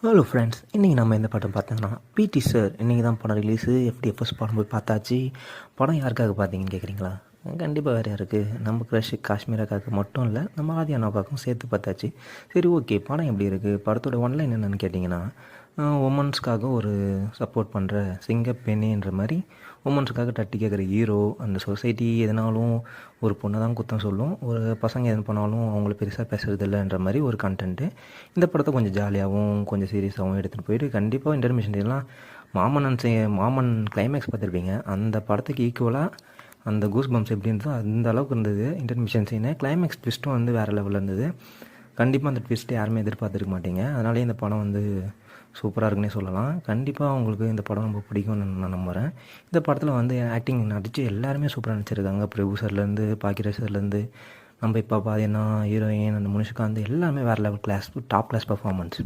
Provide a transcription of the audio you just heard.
Hello friends, இன்றைக்கி நம்ம எந்த படம் பார்த்தோம்னா பிடி சார். இன்றைக்கி தான் படம் ரிலீஸு. எஃப்டிஎஃப்எஸ் படம் போய் பார்த்தாச்சு. படம் யாருக்காக பார்த்தீங்கன்னு கேட்குறீங்களா? கண்டிப்பாக வேறு யாருக்கு, நம்ம க்ரஷ் காஷ்மீராக்காக மட்டும் இல்லை, நம்ம ஆதி அண்ணாவுக்காகவும் சேர்த்து பார்த்தாச்சு. சரி, ஓகே, படம் எப்படி இருக்குது? படத்தோட ஒன்லைன் என்னென்னு கேட்டிங்கன்னா, உமன்ஸ்க்காக ஒரு சப்போர்ட் பண்ணுற சிங்கப்பெண்ணுன்ற மாதிரி உமன்ஸுக்காக தட்டி கேட்குற ஹீரோ. அந்த சொசைட்டி எதனாலும் ஒரு பொண்ணை தான் குத்தம் சொல்லும், ஒரு பசங்க எது பண்ணாலும் அவங்கள பெருசாக பேசுறது இல்லைன்ற மாதிரி ஒரு கண்டென்ட்டு. இந்த படத்தை கொஞ்சம் ஜாலியாகவும் கொஞ்சம் சீரியஸாகவும் எடுத்துகிட்டு போயிட்டு கண்டிப்பாக இன்டர்மிஷன் எல்லாம் மாமன் கிளைமேக்ஸ் பார்த்துருப்பீங்க. அந்த படத்துக்கு ஈக்குவலாக அந்த கூஸ் பம்ப்ஸ் எப்படி இருந்ததோ அந்த அளவுக்கு இருந்தது இன்டர்மிஷன் சீனு. கிளைமேக்ஸ் ட்விஸ்ட்டும் வந்து வேறு லெவலில் இருந்தது. கண்டிப்பாக அந்த ட்விஸ்ட்டு யாருமே எதிர்பார்த்துருக்க மாட்டீங்க. அதனாலே இந்த படம் வந்து சூப்பராக இருக்குன்னே சொல்லலாம். கண்டிப்பாக உங்களுக்கு இந்த படம் ரொம்ப பிடிக்கும்னு நான் நம்புகிறேன். இந்த படத்தில் வந்து ஆக்டிங் நடித்து எல்லாருமே சூப்பராக நடிச்சிருக்காங்க. பிரபு சார்லேருந்து பாக்கியராஜ் சார்லேருந்து நம்ம இப்போ பார்த்தீங்கன்னா ஹீரோயின் அந்த முனிஷ்காந்த் எல்லாமே வேறு level class, top class performance.